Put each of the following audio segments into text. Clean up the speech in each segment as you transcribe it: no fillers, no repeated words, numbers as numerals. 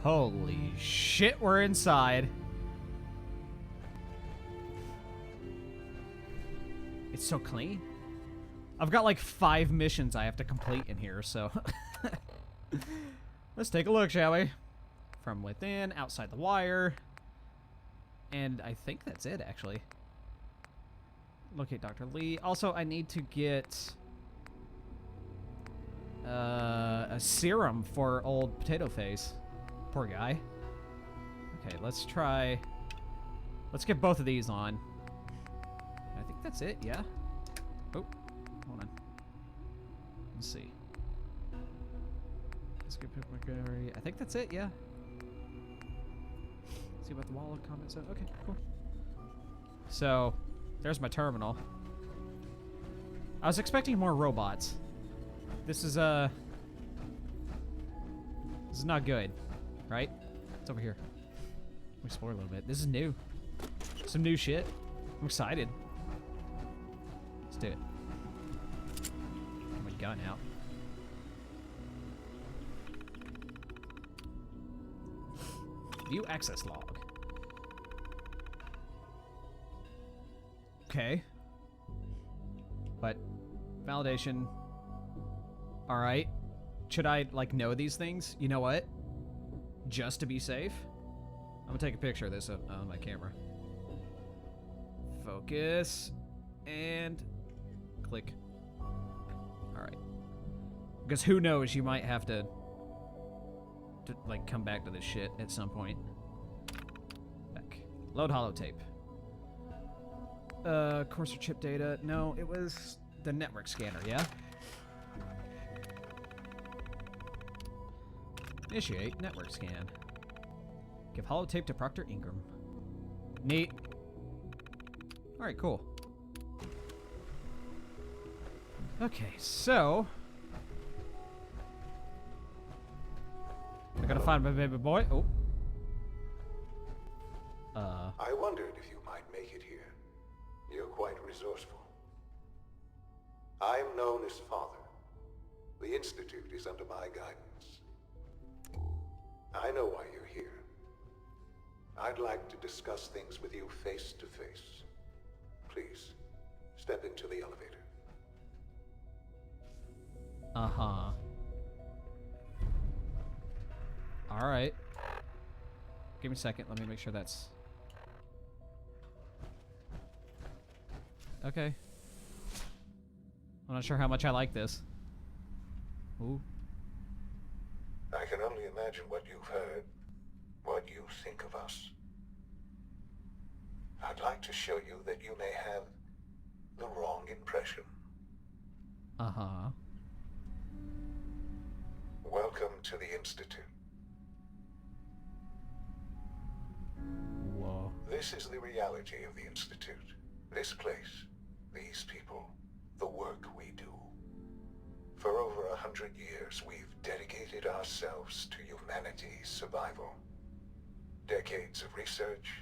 Holy shit, we're inside. It's so clean. I've got like 5 missions I have to complete in here, so... Let's take a look, shall we? From within, outside the wire. And I think that's it, actually. Locate Dr. Lee. Also, I need to get... a serum for old Potato Face. Poor guy. Okay, let's try... Let's get both of these on. I think that's it, yeah? Oh, hold on. Let's see. Let's get I think that's it, yeah. See about the wall of comments. Okay, cool. So, there's my terminal. I was expecting more robots. This is not good, right? It's over here. Let me explore a little bit. This is new. Some new shit. I'm excited. Let's do it. Get my gun out. View access log. Okay. But validation. All right. Should I like know these things? You know what? Just to be safe, I'm gonna take a picture of this on my camera. Focus and click. All right. Because who knows? You might have to like come back to this shit at some point. Back. Load holotape. Course or chip data. No, it was the network scanner, yeah? Initiate network scan. Give holotape to Proctor Ingram. Neat. Alright, cool. Okay, so... I gotta find my baby boy. Oh. I wondered if you might make it here. You're quite resourceful. I'm known as Father. The Institute is under my guidance. I know why you're here. I'd like to discuss things with you face to face. Please, step into the elevator. Uh-huh. Alright. Give me a second. Let me make sure that's... Okay. I'm not sure how much I like this. Ooh. I can only imagine what you've heard, what you think of us. I'd like to show you that you may have the wrong impression. Uh-huh. Welcome to the Institute. Whoa. This is the reality of the Institute. This place, these people, the work we do. For over 100 years, we've dedicated ourselves to humanity's survival. Decades of research,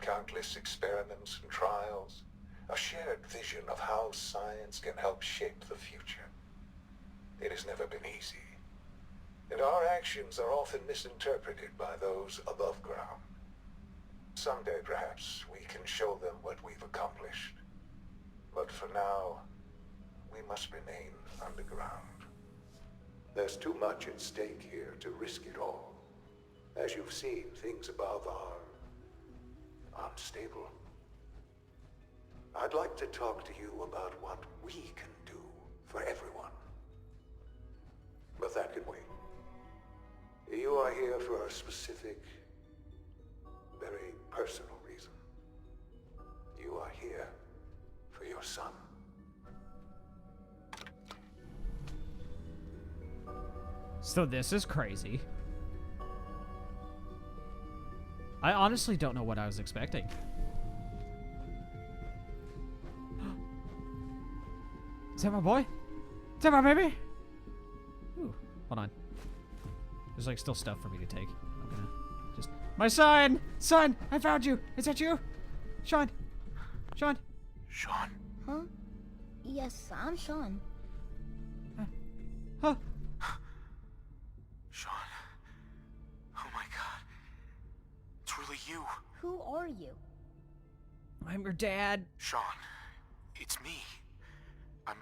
countless experiments and trials, a shared vision of how science can help shape the future. It has never been easy, and our actions are often misinterpreted by those above ground. Someday, perhaps, we can show them what we've accomplished. But for now, we must remain underground. There's too much at stake here to risk it all. As you've seen, things above are unstable. I'd like to talk to you about what we can do for everyone. But that can wait. You are here for a specific, very personal reason. You are here for your son. So this is crazy. I honestly don't know what I was expecting. Is that my boy? Is that my baby? Ooh, hold on. There's like still stuff for me to take. I'm gonna just... My son! Son! I found you! Is that you? Sean! Sean! Sean? Huh? Yes, I'm Sean. Huh? Sean. Oh my Who are you? I'm your dad. Sean, it's me. I'm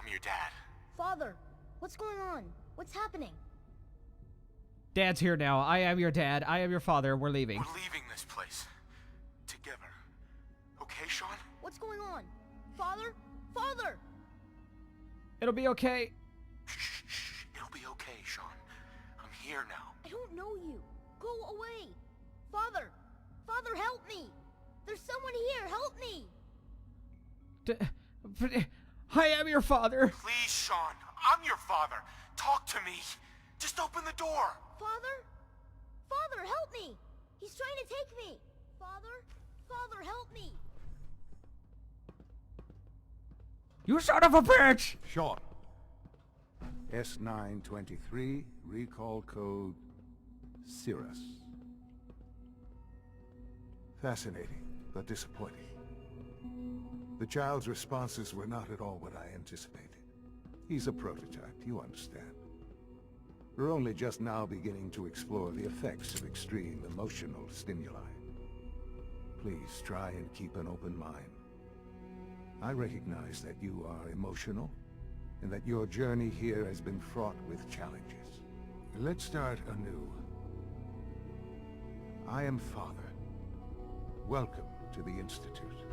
your dad. Father, what's going on? What's happening? Dad's here now. I am your dad. I am your father. We're leaving. We're leaving this place. Together. Okay, Sean? What's going on? Father? Father! It'll be okay. Shh. It'll be okay, Sean. I'm here now. I don't know you. Go away. Father! Father, help me! There's someone here. Help me! But I am your father. Please, Sean. I'm your father. Talk to me. Just open the door. Father? Father, help me! He's trying to take me! Father? Father, help me! You son of a bitch! Sean. S923, recall code Cirrus. Fascinating, but disappointing. The child's responses were not at all what I anticipated. He's a prototype, you understand. We're only just now beginning to explore the effects of extreme emotional stimuli. Please try and keep an open mind. I recognize that you are emotional, and that your journey here has been fraught with challenges. Let's start anew. I am Father. Welcome to the Institute.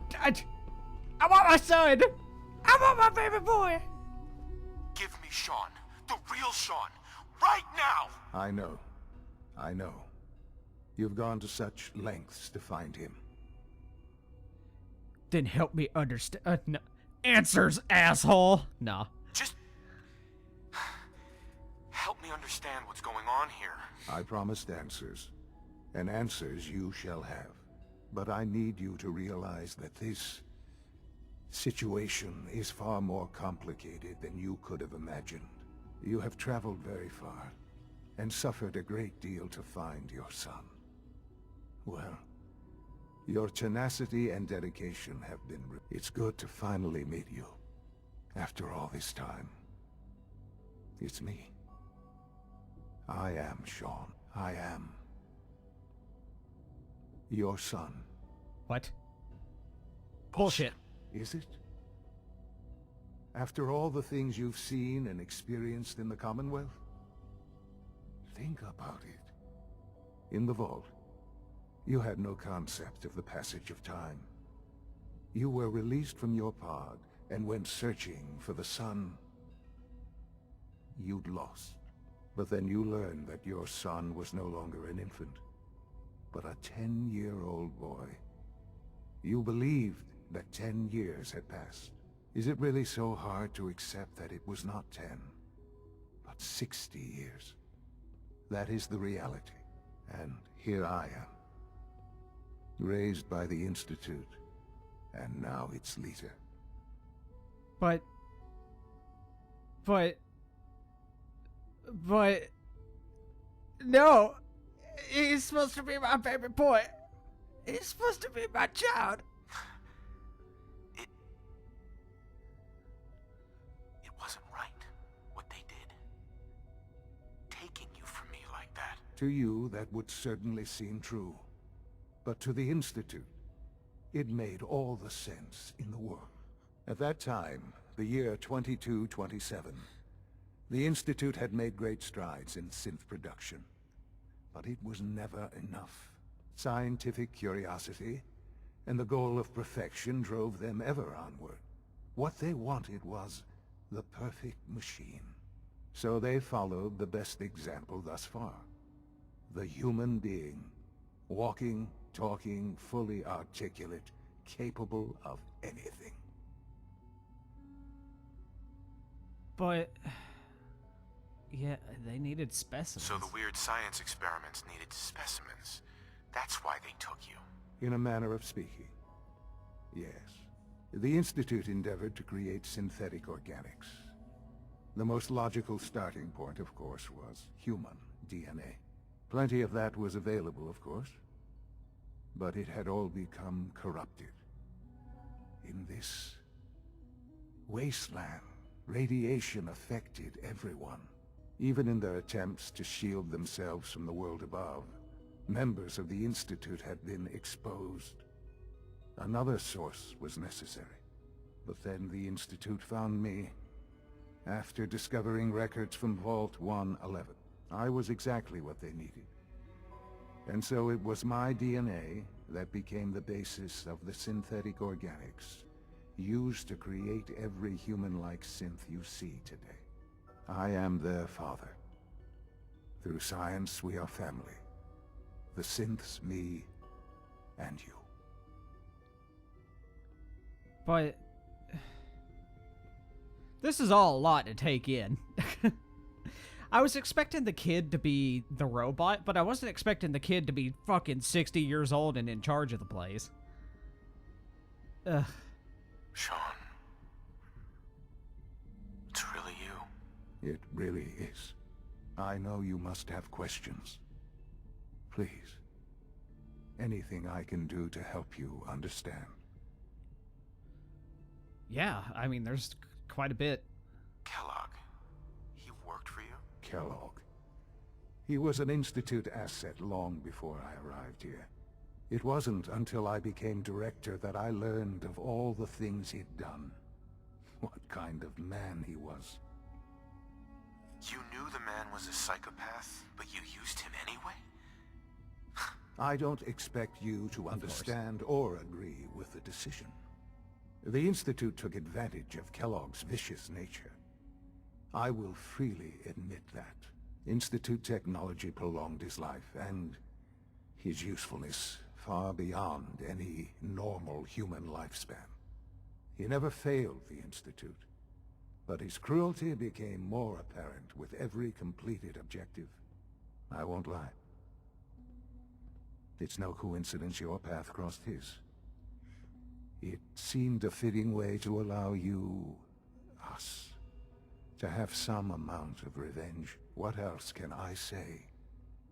Dad! I want my son! I want my baby boy! Give me Sean. The real Sean. Right now! I know. You've gone to such lengths to find him. Then help me understand. No. Answers, asshole! Nah. Just help me understand what's going on here. I promised answers, and answers you shall have. But I need you to realize that this situation is far more complicated than you could have imagined. You have traveled very far, and suffered a great deal to find your son. Well, your tenacity and dedication have been It's good to finally meet you. After all this time. It's me. I am Sean. I am your son. What? Bullshit. Is it? After all the things you've seen and experienced in the Commonwealth? Think about it. In the vault, you had no concept of the passage of time. You were released from your pod and went searching for the son you'd lost. But then you learned that your son was no longer an infant, but a 10-year-old boy. You believed that 10 years had passed. Is it really so hard to accept that it was not 10, but 60 years? That is the reality. And here I am, raised by the Institute, and now its leader. But... No! He's supposed to be my baby boy! He's supposed to be my child! It wasn't right, what they did. Taking you from me like that. To you, that would certainly seem true. But to the Institute, it made all the sense in the world. At that time, the year 2227, the Institute had made great strides in synth production. But it was never enough. Scientific curiosity and the goal of perfection drove them ever onward. What they wanted was the perfect machine. So they followed the best example thus far. The human being. Walking, talking, fully articulate, capable of anything. But... yeah, they needed specimens. So the weird science experiments needed specimens. That's why they took you. In a manner of speaking. Yes. The Institute endeavored to create synthetic organics. The most logical starting point, of course, was human DNA. Plenty of that was available, of course. But it had all become corrupted. In this wasteland, radiation affected everyone. Even in their attempts to shield themselves from the world above, members of the Institute had been exposed. Another source was necessary. But then the Institute found me. After discovering records from Vault 111, I was exactly what they needed. And so it was my DNA that became the basis of the synthetic organics used to create every human-like synth you see today. I am their father. Through science, we are family. The synths, me, and you. But this is all a lot to take in. I was expecting the kid to be the robot, but I wasn't expecting the kid to be fucking 60 years old and in charge of the place. Ugh. Sean. It's really you. It really is. I know you must have questions. Please. Anything I can do to help you understand. Yeah, I mean, there's quite a bit. Kellogg. He worked for you? Kellogg. He was an Institute asset long before I arrived here. It wasn't until I became director that I learned of all the things he'd done. What kind of man he was. You knew the man was a psychopath, but you used him anyway? I don't expect you to understand or agree with the decision. The Institute took advantage of Kellogg's vicious nature. I will freely admit that. Institute technology prolonged his life, and his usefulness far beyond any normal human lifespan. He never failed the Institute, but his cruelty became more apparent with every completed objective. I won't lie. It's no coincidence your path crossed his. It seemed a fitting way to allow you, us, to have some amount of revenge. What else can I say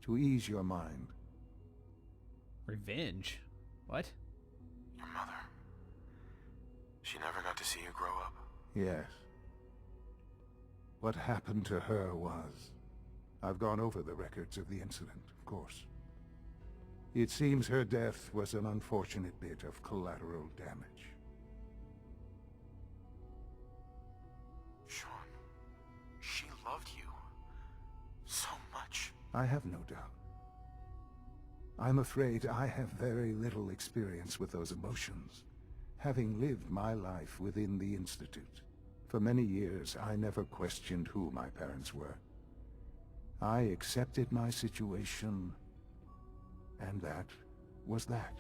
to ease your mind? Revenge? What? Your mother. She never got to see you grow up. Yes. What happened to her was... I've gone over the records of the incident, of course. It seems her death was an unfortunate bit of collateral damage. Sean, she loved you so much. I have no doubt. I'm afraid I have very little experience with those emotions, having lived my life within the Institute. For many years, I never questioned who my parents were. I accepted my situation, and that was that.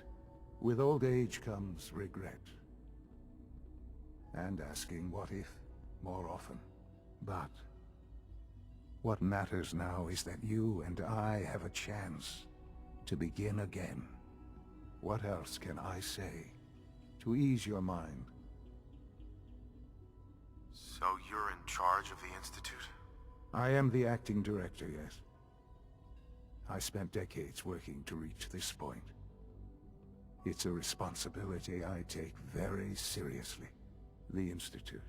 With old age comes regret. And asking what if more often. But what matters now is that you and I have a chance to begin again. What else can I say to ease your mind? So you're in charge of the Institute? I am the acting director, yes. I spent decades working to reach this point. It's a responsibility I take very seriously. The Institute.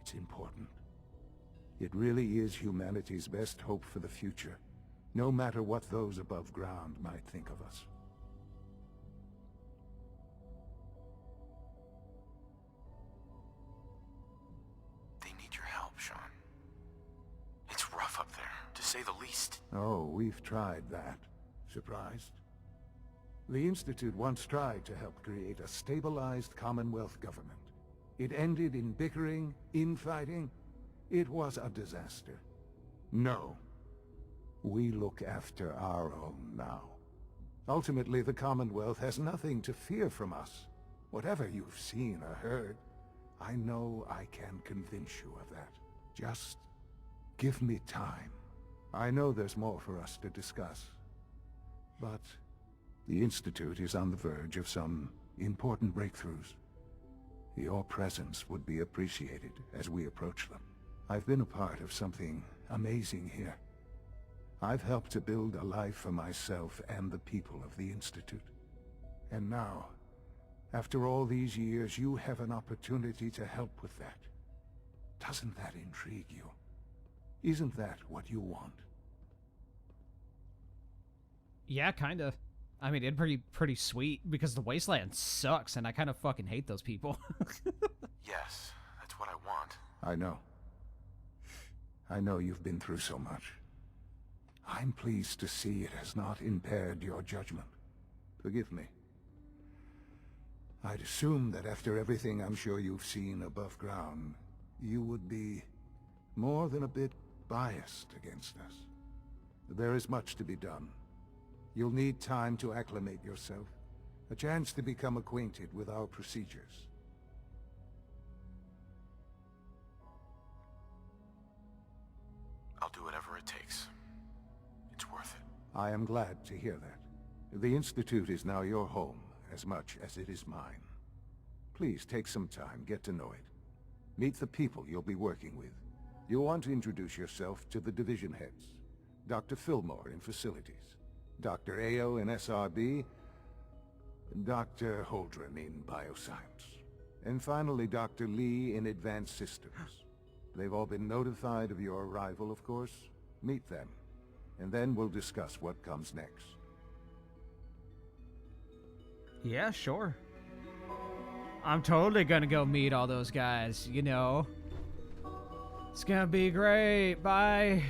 It's important. It really is humanity's best hope for the future, no matter what those above ground might think of us. They need your help, Sean. It's rough up there, to say the least. Oh, we've tried that. Surprised? The Institute once tried to help create a stabilized Commonwealth government. It ended in bickering, infighting. It was a disaster. No. We look after our own now. Ultimately, the Commonwealth has nothing to fear from us. Whatever you've seen or heard, I know I can convince you of that. Just give me time. I know there's more for us to discuss. But the Institute is on the verge of some important breakthroughs. Your presence would be appreciated as we approach them. I've been a part of something amazing here. I've helped to build a life for myself and the people of the Institute. And now, after all these years, you have an opportunity to help with that. Doesn't that intrigue you? Isn't that what you want? Yeah, kind of. I mean, it'd be pretty sweet because the wasteland sucks, and I kind of fucking hate those people. Yes, that's what I want. I know. I know you've been through so much. I'm pleased to see it has not impaired your judgment. Forgive me. I'd assume that after everything I'm sure you've seen above ground, you would be more than a bit biased against us. There is much to be done. You'll need time to acclimate yourself, a chance to become acquainted with our procedures. I'll do whatever it takes. It's worth it. I am glad to hear that. The Institute is now your home, as much as it is mine. Please take some time, get to know it. Meet the people you'll be working with. You'll want to introduce yourself to the division heads. Dr. Fillmore in Facilities, Dr. Ayo in SRB, Dr. Holdren in Bioscience, and finally Dr. Lee in Advanced Systems. They've all been notified of your arrival, of course. Meet them, and then we'll discuss what comes next. Yeah, sure. I'm totally gonna go meet all those guys, you know. It's gonna be great. Bye.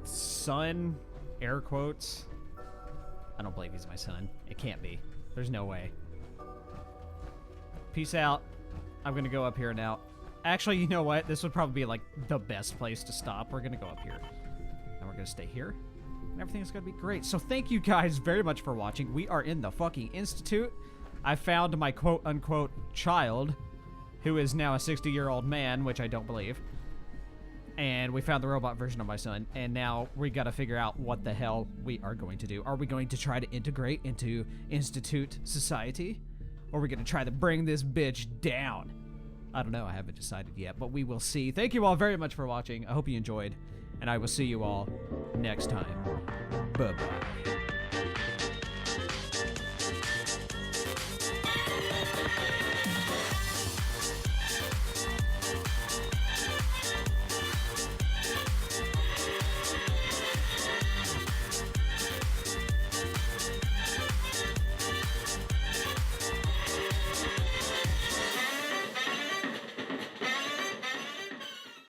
Son, air quotes. I don't believe he's my son. It can't be. There's no way. Peace out. I'm gonna go up here now. Actually, you know what? This would probably be like the best place to stop. We're gonna go up here. And we're gonna stay here. And everything's gonna be great. So thank you guys very much for watching. We are in the fucking Institute. I found my quote-unquote child, who is now a 60-year-old man, which I don't believe. And we found the robot version of my son, and now we gotta figure out what the hell we are going to do. Are we going to try to integrate into Institute society? Or are we gonna try to bring this bitch down? I don't know, I haven't decided yet, but we will see. Thank you all very much for watching. I hope you enjoyed, and I will see you all next time. Bye-bye.